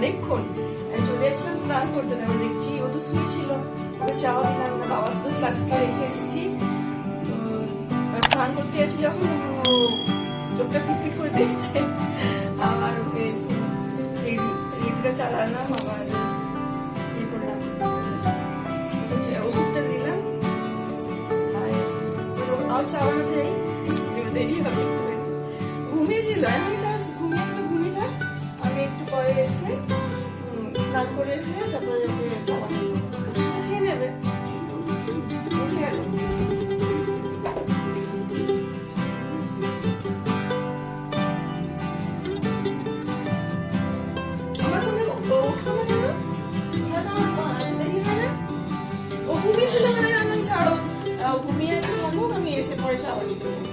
অনেকক্ষণ চলে এসেছিলাম স্নান করতে, তারপরে দেখছি ও তো শুয়েছিল, ওকে চাওয়া দিলাম না, বাবা শুধু ফ্লাস্কে রেখে এসেছি। তো স্নান করতে যাচ্ছি যখন ও চোখটা পিটপিট করে দেখছে, আবার ওকে রেডিটা চালালাম, আবার ইয়ে করলাম, ওষুধটা দিলাম, আর চাওয়ানো দেয়, এবার দেরি হবে। ঘুমিয়েছিল, আমি ঘুমিয়েছিল, ঘুমিয়ে থাক, আমি একটু পরে এসে স্নান করে এসে তারপরে চাওয়ানো ওষুধটা খেয়ে নেবে, উঠে গেল। আমার সঙ্গে উঠো না কেন? দেরি হয় না? ও ঘুমিয়েছিল, আমি ছাড়ো, ঘুমিয়ে আছে থাকুক, আমি এসে পরে চাওয়া নিতে হবে।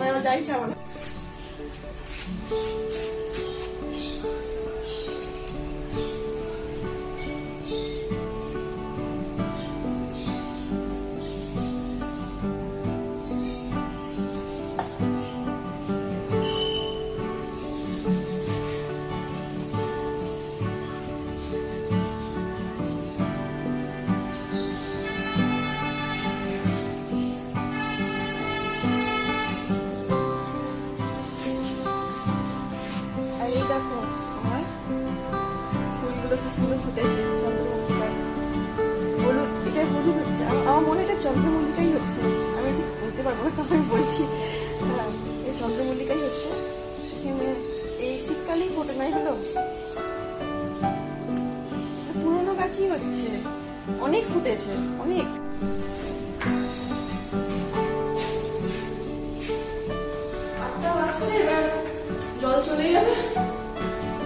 এবার যাই চাওয়া না। দেখো আমার ফুলগুলো কি সুন্দর ফুটেছে, চন্দ্রমল্লিকার হলুদ, এটা হলুদ হচ্ছে, আমার মনে এটা চন্দ্রমল্লিকাই হচ্ছে, আমি ঠিক বলতে পারবো না, আমি বলছি এই চন্দ্রমল্লিকাই হচ্ছে। এখানে এই শীতকালেই ফোটে নাই হলো, পুরোনো গাছই হচ্ছে, অনেক ফুটেছে, অনেক। জল চলে যাবে,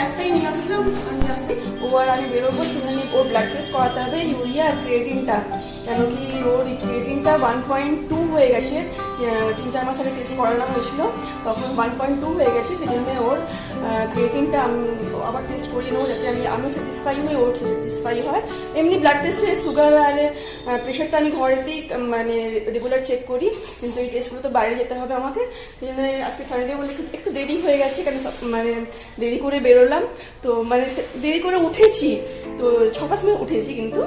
একটাই নিয়ে আসলাম, নিয়ে আসতে ও আর আমি বেরোবো, একটুখানি ওর ব্লাড টেস্ট করাতে হবে, ইউরিয়া আর ক্রিয়েটিনটা, কেন কি ওর ক্রিয়েটিনটা 1.2 হয়ে গেছে, 3-4 মাস আগে টেস্ট করানো হয়েছিল, তখন 1.2 হয়ে গেছে, সেই জন্য ওর ক্রিয়েটিনটা আবার টেস্ট করিয়ে নেবো, যাতে আমিও স্যাটিসফাই হই, ওর স্যাটিসফাই হয়। এমনি ব্লাড টেস্টে সুগার আর প্রেশারটা আমি ঘরেতেই মানে রেগুলার চেক করি, কিন্তু এই টেস্টগুলো তো বাইরে যেতে হবে আমাকে, সেই জন্য আজকে সানডে বলে একটু দেরি হয়ে গেছে, কেন মানে দেরি করে বেরোলাম, তো মানে দেরি করে উঠেছি, তো 6টার সময় উঠেছি, কিন্তু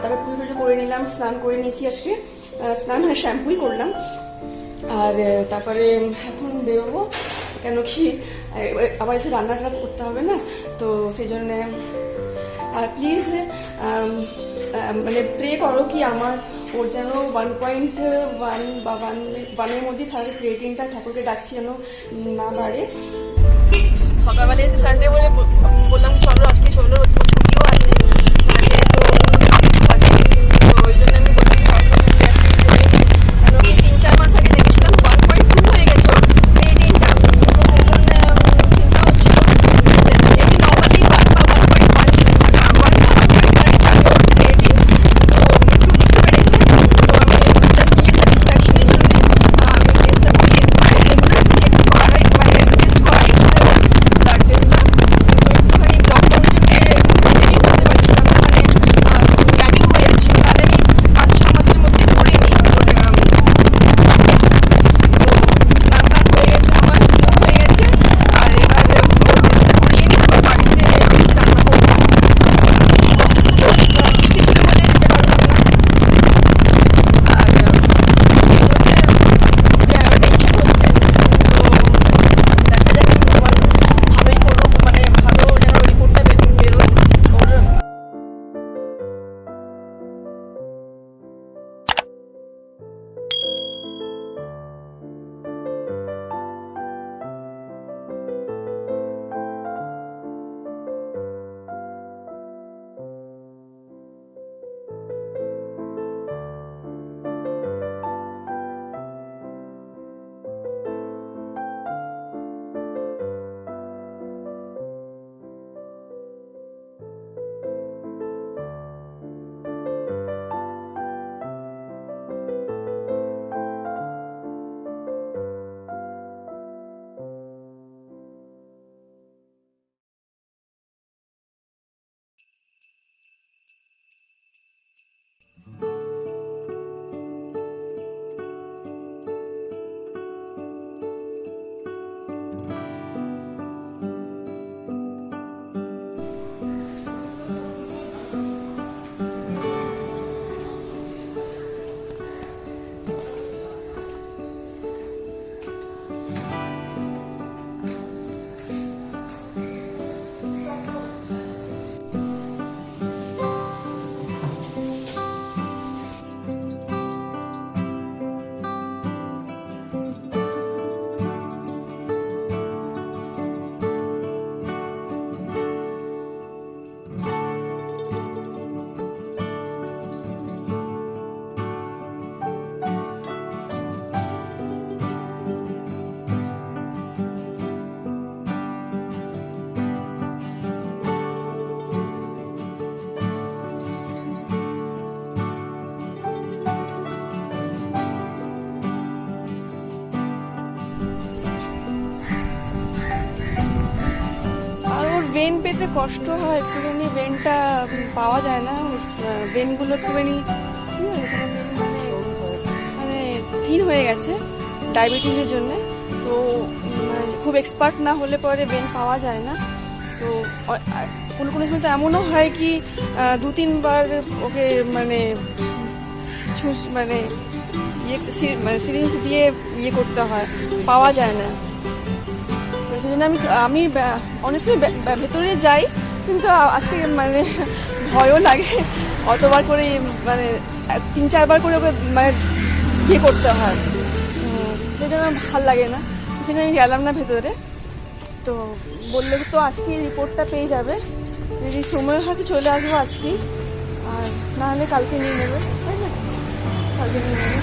তারপর পুজো টুজো করে নিলাম, স্নান করে নিয়েছি আজকে, স্নান হয় শ্যাম্পুই করলাম, আর তারপরে এখন বেরোবো, কেন কি আবার এসে রান্নাটা করতে হবে না, তো সেই জন্যে। আর প্লিজ মানে প্রে করো কি আমার ওর যেন 1.1 বা 1-এর মধ্যে থাকে ক্রিয়েটিনটা, ঠাকুরকে ডাকছি যেন না বাড়ে। সকালবেলা সানডে বলে বললাম চলো আজকে চলো, ছুটিও আছে, তো ওই জন্য আমি বললাম কেন কি 3-4 মাস আগে দেখেছিলাম 1.2 হয়ে গেছে ক্রিয়েটিনটা, তো সেই জন্য চিন্তা হচ্ছিল, এমনি নর্মালি 1 বা 1.1 ক্রিয়েটিন, তো একটু লিখতে পেরেছে, তো আমি জাস্ট নিয়ে স্যাটিসফ্যাকশনের জন্য আমি টেস্টটা করিয়ে রেগুলার চেক করাই, মানে টেস্ট করাই ব্লাড টেস্টটা, তো একটুখানি বেন পেতে কষ্ট হয়, একটুখানি বেনটা পাওয়া যায় না, বেনগুলো একটুখানি মানে থিন হয়ে গেছে ডায়াবেটিসের জন্য। তো খুব এক্সপার্ট না হলে পরে বেন পাওয়া যায় না। তো কোনো কোনো সময় তো এমনও হয় কি 2-3 বার ওকে মানে মানে সিরিঞ্জ দিয়ে করতে হয়, পাওয়া যায় না। সেই জন্য আমি অনেক সময় ভেতরে যাই, কিন্তু আজকে মানে ভয়ও লাগে, অতবার করে মানে 3-4 বার করে ওকে মানে করতে হয়, সেই জন্য ভাল লাগে না, সেই জন্য আমি গেলাম না ভেতরে। তো বললে তো আজকে রিপোর্টটা পেয়ে যাবে, যদি সময় হয়তো চলে আসবো আজকেই, আর নাহলে কালকে নিয়ে নেবে, তাই না, কালকে নিয়ে নেবে।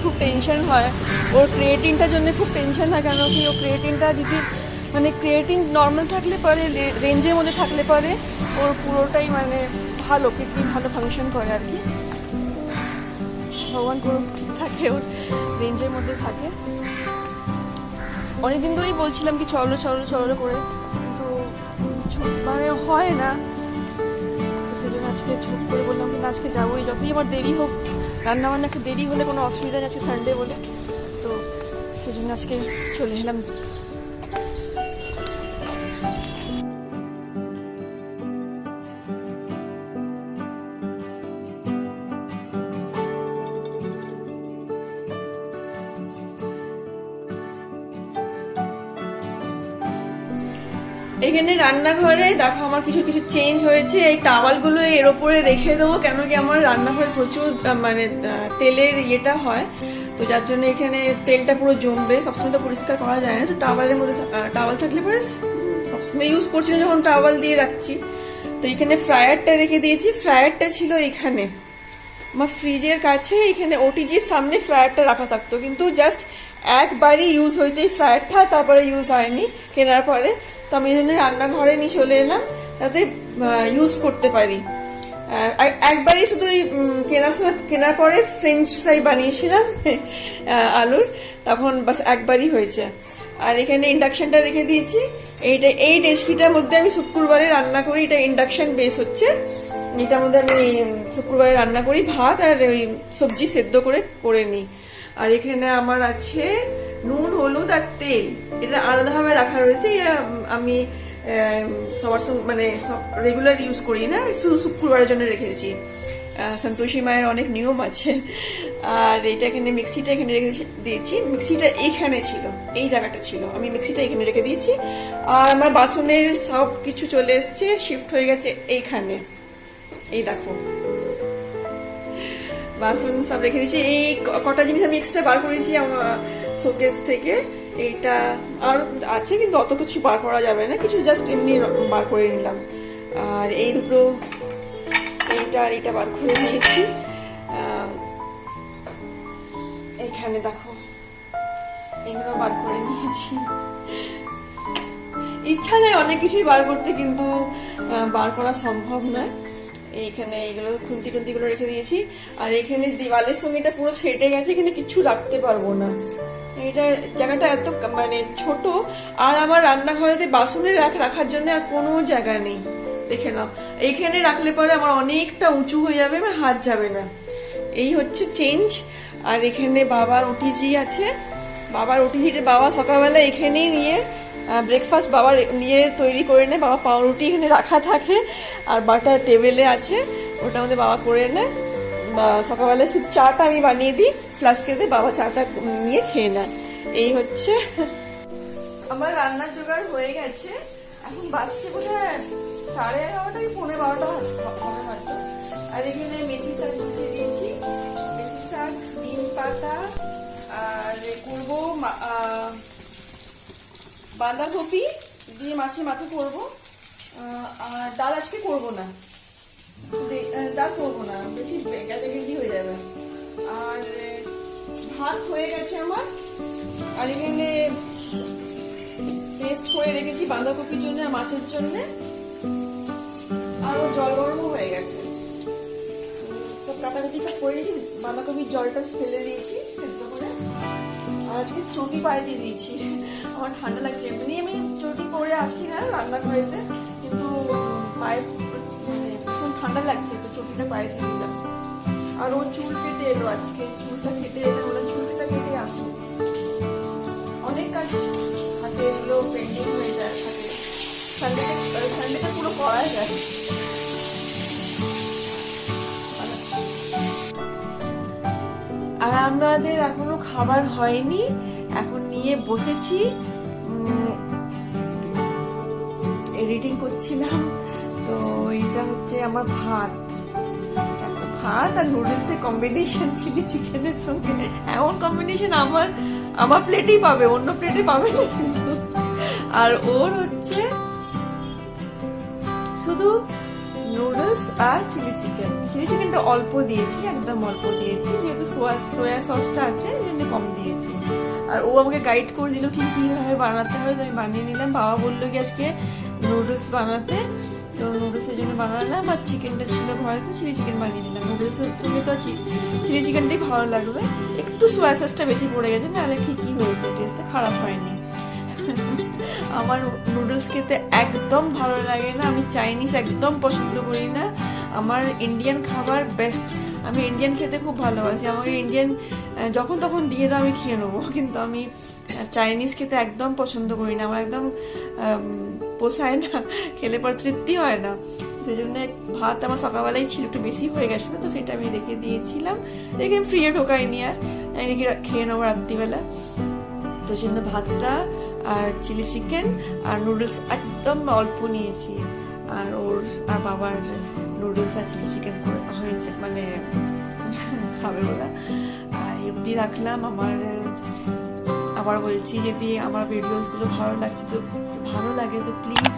খুব টেনশন হয়, ওর ক্রিয়েটিনটার জন্য খুব টেনশন হয়, কেন কি ও ক্রিয়েটিনটা যদি মানে ক্রিয়েটিন নর্মাল থাকলে পরে, রেঞ্জের মধ্যে থাকলে পরে ওর পুরোটাই মানে ভালো, কিডনি ভালো ফাংশন করে আর কি। ভগবান করুক ঠিক থাকে, ওর রেঞ্জের মধ্যে থাকে। অনেকদিন ধরেই বলছিলাম কি চলো চলো চলো করে, কিন্তু মানে হয় না। তো সেই জন্য আজকে ছুট করে বললাম কিন্তু আজকে যাবোই, যতই আমার দেরি হোক, রান্নাবান্না একটু দেরি হলে কোনো অসুবিধা নেই, আজকে সানডে বলে। তো সেই জন্য আজকে চলে এলাম। এখানে রান্নাঘরে দেখো আমার কিছু কিছু চেঞ্জ হয়েছে। এই টাওয়ালগুলো এর ওপরে রেখে দেবো, কেন কি আমার রান্নাঘরে প্রচুর মানে তেলের ইয়েটা হয়, তো যার জন্য এখানে তেলটা পুরো জমবে, সবসময় তো পরিষ্কার করা যায় না। তো টাওয়ালের মধ্যে টাওয়াল থাকলে পরে সবসময় ইউজ করছি না, যখন টাওয়াল দিয়ে রাখছি। তো এখানে ফ্রায়ারটা রেখে দিয়েছি, ফ্রায়ারটা ছিল এখানে আমার ফ্রিজের কাছে, এখানে ওটিজির সামনে ফ্রায়ারটা রাখা থাকতো, কিন্তু জাস্ট একবারই ইউজ হয়েছে এই ফ্রায়ারটা, তারপরে ইউজ হয়নি কেনার পরে। তো আমি এই জন্য রান্নাঘরে নিয়ে চলে এলাম, যাতে ইউজ করতে পারি। একবারই শুধু কেনার পরে ফ্রেঞ্চ ফ্রাই বানিয়েছিলাম আলুর, তখন বাস একবারই হয়েছে। আর এখানে ইন্ডাকশনটা রেখে দিয়েছি, এই ডেস্কিটার মধ্যে আমি শুক্রবারে রান্না করি, এটা ইন্ডাকশন বেস হচ্ছে, এটার মধ্যে আমি শুক্রবারে রান্না করি, ভাত আর ওই সবজি সেদ্ধ করে নিই। আর এখানে আমার আছে নুন, হলুদ আর তেল, এটা আলাদাভাবে রাখা রয়েছে। এটা আমি সবার সঙ্গে মানে সব রেগুলার ইউজ করি না, শুধু শুক্রবারের জন্য রেখেছি। সন্তোষী মায়ের অনেক নিয়ম আছে। আর এটা এখানে মিক্সিটা এখানে রেখে দিয়েছি, মিক্সিটা এইখানে ছিল, এই জায়গাটা ছিল, আমি মিক্সিটা এখানে রেখে দিয়েছি। আর আমার বাসনের সব কিছু চলে এসছে, শিফট হয়ে গেছে এইখানে, এই দেখো বাসন সব রেখে দিয়েছি। এই কটা জিনিস আমি এক্সট্রা বার করেছি আমার শোকেস থেকে, এইটা আর আছে, কিন্তু অত কিছু বার করা যাবে না, কিছু জাস্ট এমনি বার করে নিলাম। আর এই দুটো, এইটা আর এইটা বার করে নিয়েছি। এইখানে দেখো এগুলো বার করে নিয়েছি। ইচ্ছা যায় অনেক কিছুই বার করতে, কিন্তু বার করা সম্ভব নয়। এইখানে এইগুলো খুন্তি গুলো রেখে দিয়েছি। আর এখানে দেওয়ালের সঙ্গে এটা পুরো সেটে গেছে, এখানে কিছু রাখতে পারবো না, এটা জায়গাটা এত মানে ছোট। আর আমার রান্নাঘরেতে বাসনের রাখার জন্য আর কোনো জায়গা নেই, দেখে নাও। এইখানে রাখলে পরে আমার অনেকটা উঁচু হয়ে যাবে, আমার হাত যাবে না, এই হচ্ছে চেঞ্জ। আর এখানে বাবার ওটিজি আছে, বাবার ওটিজিটা বাবা সকালবেলা এখানেই নিয়ে ব্রেকফাস্ট বাবার নিয়ে তৈরি করে নেয়। বাবা পাউরুটি এখানে রাখা থাকে, আর বাটার টেবিলে আছে, ওটার মধ্যে বাবা করে নেয়। বা সকালবেলায় শুধু চাটা আমি বানিয়ে দিই ফ্লাস্কেতে, বাবা চাটা নিয়ে খেয়ে নেয়। এই হচ্ছে আমার রান্নার জোগাড় হয়ে গেছে। এখন বাজছে বোধহয় 11:30 কি 11:15 হবে হয়তো। আর এখানে মেথি শাক বসিয়ে দিয়েছি, মেথি শাক, নিম পাতা, আর করবো বাঁধাকপি দিয়ে মাছের মাথা করবো। আর ডাল আজকে করবো না, ডাল করবো না, বেশি গ্যাজাগেজি হয়ে যাবে। আর ভাত হয়ে গেছে আমার। আর এখানে পেস্ট করে রেখেছি বাঁধাকপির জন্য আর মাছের জন্য, আর জল গরমও হয়ে গেছে, সব কাটাকাটি সব করে দিয়েছি, বাঁধাকপির জলটা ফেলে দিয়েছি সেদ্ধ করে। আর আজকে চটি পায়ে দিয়ে দিয়েছি, আমার ঠান্ডা লাগছে। এমনি আমি চটি পরে আসি না রান্নাঘরেতে, কিন্তু পায়ে ভীষণ ঠান্ডা লাগছে, তো চটিটা পায়ে দিয়ে দিলাম। আর ও চুল কেটে এলো আজকে, চুলটা কেটে এলো, ওরা চুলটা কেটে আসো। অনেক কাজ হাতে এগুলো পেন্ডিং হয়ে যায় থাকে, সানডেটা পুরো করা যায়। আর আমাদের এখনো খাবার হয়নি, এখন নিয়ে বসেছি, এডিটিং করছিলাম। তো এটা হচ্ছে আমার ভাত, ভাত আর নুডলসের কম্বিনেশন, চিলি চিকেনের সঙ্গে। এমন কম্বিনেশন আমার প্লেটেই পাবে, অন্য প্লেটে পাবে না কিন্তু। আর ওর হচ্ছে শুধু নুডলস আর চিলি চিকেন। চিলি চিকেনটা অল্প দিয়েছি, একদম অল্প দিয়েছি, যেহেতু সোয়া সসটা আছে এই জন্য কম দিয়েছি। আর ও আমাকে গাইড করে দিল কি কিভাবে বানাতে হয়, তো আমি বানিয়ে নিলাম। বাবা বললো কি আজকে নুডলস বানাতে, তো নুডলসের জন্য বানালাম। আর চিকেনটা ছিল ঘরে, তো চিলি চিকেন বানিয়ে দিলাম। নুডলসের সঙ্গে তো চিলি চিকেনটাই ভালো লাগবে, একটু সোয়া সসটা বেশি পড়ে গেছে, নাহলে ঠিকই হয়েছে, টেস্টটা খারাপ হয়নি। আমার নুডলস খেতে একদম ভালো লাগে না, আমি চাইনিজ একদম পছন্দ করি না, আমার ইন্ডিয়ান খাবার বেস্ট। আমি ইন্ডিয়ান খেতে খুব ভালোবাসি, আমাকে ইন্ডিয়ান যখন তখন দিয়ে দাও আমি খেয়ে নেবো, কিন্তু আমি চাইনিজ খেতে একদম পছন্দ করি না, আমার একদম পোষায় না, খেলে পর তৃপ্তি হয় না। সেই জন্য ভাত আমার সকালবেলায় ছিল, একটু বেশি হয়ে গেছিলো, তো সেটা আমি রেখে দিয়েছিলাম, রেখে আমি ফ্রিয়ে ঢোকাইনি, আর রেখে খেয়ে নেবো রাত্রিবেলা। তো সেই জন্য ভাতটা আর চিলি চিকেন আর নুডলস একদম অল্প নিয়েছি। আর ওর আর বাবার নুডলস আর চিলি চিকেন হয়েছে, মানে খাবে ওরা। আর অবধি রাখলাম। আবার বলছি, যদি আমার ভিডিওসগুলো ভালো লাগে তো প্লিজ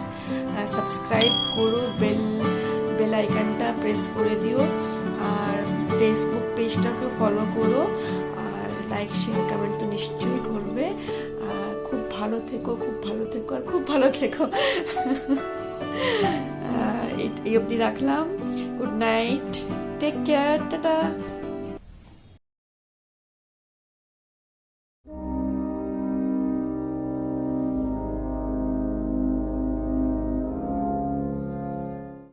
সাবস্ক্রাইব করো, বেল আইকনটা প্রেস করে দিও, আর ফেসবুক পেজটাকে ফলো করো, আর লাইক শেয়ার কমেন্ট তো নিশ্চয়ই করবে। খুব ভালো থেকো, খুব ভালো থেকো, আর খুব ভালো থেকো। এই অবধি রাখলাম। Good night, take care, tata.